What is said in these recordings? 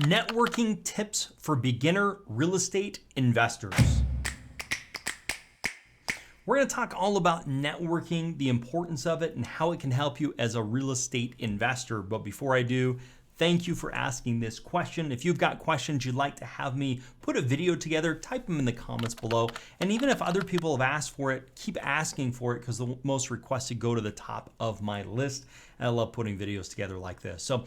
Networking tips for beginner real estate investors. We're going to talk all about networking, the importance of it, and how it can help you as a real estate investor. But before I do, thank you for asking this question. If you've got questions you'd like to have me put a video together, type them in the comments below. And even if other people have asked for it, keep asking for it because the most requested go to the top of my list. And I love putting videos together like this. So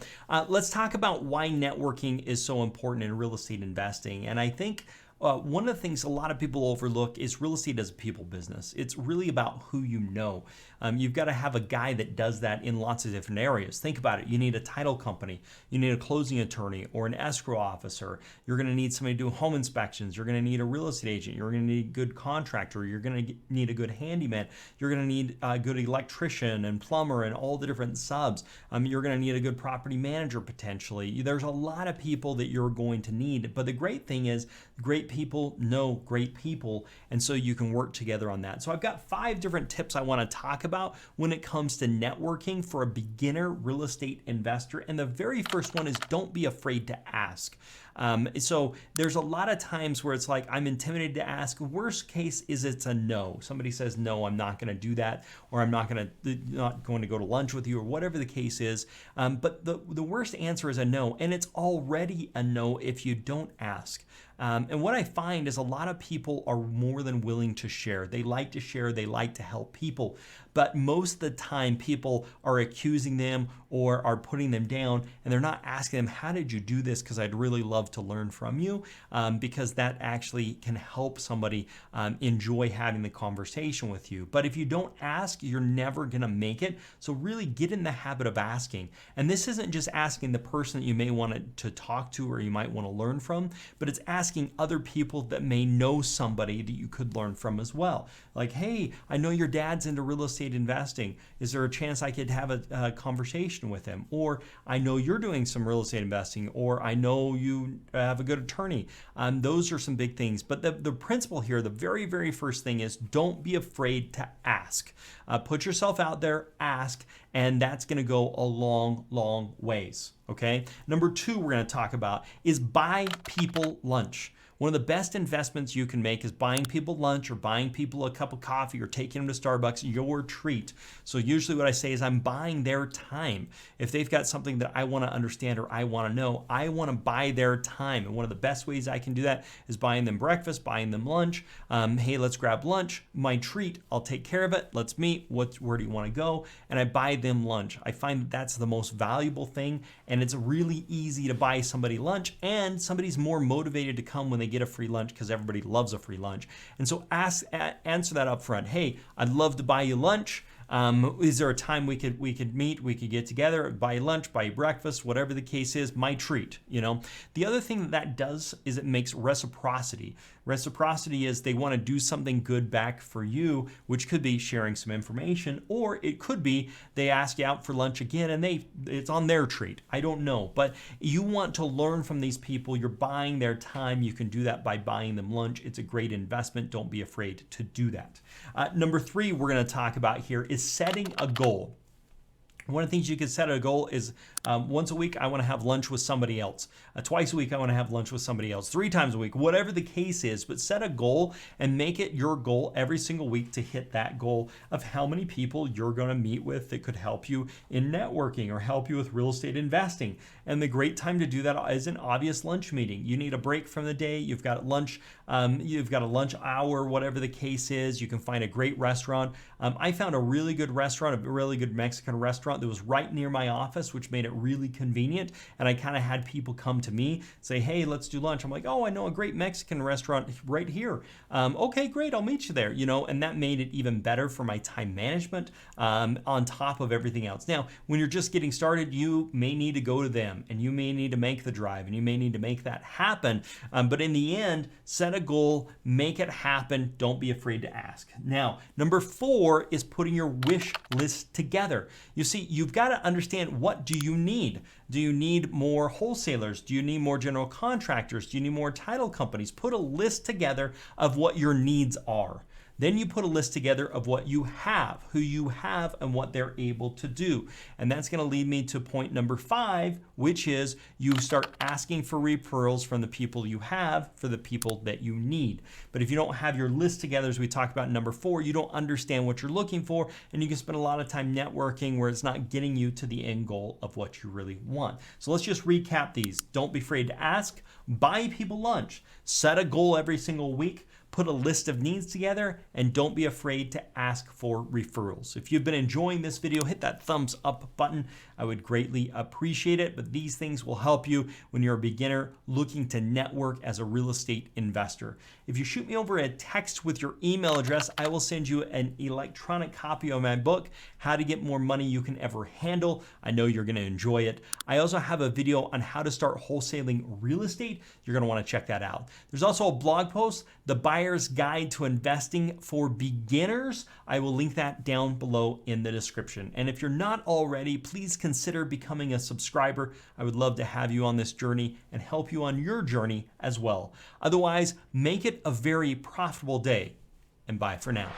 let's talk about why networking is so important in real estate investing. And I think one of the things a lot of people overlook is real estate as a people business. It's really about who you know. You've got to have a guy that does that in lots of different areas. Think about it. You need a title company. You need a closing attorney or an escrow officer. You're going to need somebody to do home inspections. You're going to need a real estate agent. You're going to need a good contractor. You're going to need a good handyman. You're going to need a good electrician and plumber and all the different subs. You're going to need a good property manager potentially. There's a lot of people that you're going to need. But the great thing is, great people know great people, and so you can work together on that. So I've got 5 different tips I want to talk about when it comes to networking for a beginner real estate investor. And the very first one is don't be afraid to ask. So there's a lot of times where it's like, I'm intimidated to ask. Worst case is it's a no. Somebody says, no, I'm not going to do that, or I'm not going to go to lunch with you, or whatever the case is. But the worst answer is a no, and it's already a no if you don't ask. And what I find is a lot of people are more than willing to share. They like to share, they like to help people. But most of the time people are accusing them or are putting them down, and they're not asking them, how did you do this? Because I'd really love to learn from you, because that actually can help somebody enjoy having the conversation with you. But if you don't ask, you're never going to make it. So really get in the habit of asking. And this isn't just asking the person that you may want to talk to or you might want to learn from, but it's asking other people that may know somebody that you could learn from as well. Like, hey, I know your dad's into real estate investing. Is there a chance I could have a conversation with him? Or I know you're doing some real estate investing, or I know you have a good attorney. Those are some big things. But the principle here, the very, very first thing is don't be afraid to ask. Put yourself out there, ask, and that's going to go a long, long ways. Okay. Number 2 we're going to talk about is buy people lunch. One of the best investments you can make is buying people lunch or buying people a cup of coffee or taking them to Starbucks, your treat. So usually what I say is I'm buying their time. If they've got something that I want to understand or I want to know, I want to buy their time. And one of the best ways I can do that is buying them breakfast, buying them lunch. Hey, let's grab lunch, my treat, I'll take care of it. Let's meet. Where do you want to go? And I buy them lunch. I find that that's the most valuable thing, and it's really easy to buy somebody lunch, and somebody's more motivated to come when they get a free lunch because everybody loves a free lunch. And so answer that up front. Hey, I'd love to buy you lunch. Is there a time we could meet, we could get together, buy you lunch, buy you breakfast, whatever the case is, my treat, you know. The other thing that does is it makes reciprocity. Reciprocity is they want to do something good back for you, which could be sharing some information, or it could be they ask you out for lunch again and it's on their treat. I don't know, but you want to learn from these people. You're buying their time. You can do that by buying them lunch. It's a great investment. Don't be afraid to do that. Number 3 we're going to talk about here is setting a goal. One of the things you can set a goal is once a week, I want to have lunch with somebody else. Twice a week, I want to have lunch with somebody else. 3 times a week, whatever the case is, but set a goal and make it your goal every single week to hit that goal of how many people you're going to meet with that could help you in networking or help you with real estate investing. And the great time to do that is an obvious lunch meeting. You need a break from the day. You've got lunch. You've got a lunch hour, whatever the case is. You can find a great restaurant. I found a really good restaurant, a really good Mexican restaurant that was right near my office, which made it really convenient. And I kind of had people come to me, say, hey, let's do lunch. I'm like, oh, I know a great Mexican restaurant right here. Okay, great, I'll meet you there, you know, and that made it even better for my time management on top of everything else. Now, when you're just getting started, you may need to go to them and you may need to make the drive and you may need to make that happen. But in the end, set a goal, make it happen. Don't be afraid to ask. Now, number 4 is putting your wish list together. You see, you've got to understand, what do you need? Do you need more wholesalers? Do you need more general contractors? Do you need more title companies? Put a list together of what your needs are. Then you put a list together of what you have, who you have, and what they're able to do. And that's going to lead me to point number 5, which is you start asking for referrals from the people you have for the people that you need. But if you don't have your list together, as we talked about in number 4, you don't understand what you're looking for, and you can spend a lot of time networking where it's not getting you to the end goal of what you really want. So let's just recap these. Don't be afraid to ask, buy people lunch, set a goal every single week, put a list of needs together, and don't be afraid to ask for referrals. If you've been enjoying this video, hit that thumbs up button. I would greatly appreciate it, but these things will help you when you're a beginner looking to network as a real estate investor. If you shoot me over a text with your email address, I will send you an electronic copy of my book, How to Get More Money You Can Ever Handle. I know you're gonna enjoy it. I also have a video on how to start wholesaling real estate. You're gonna wanna check that out. There's also a blog post, The Buyer's Guide to Investing for Beginners. I will link that down below in the description. And if you're not already, please consider becoming a subscriber. I would love to have you on this journey and help you on your journey as well. Otherwise, make it a very profitable day, and bye for now.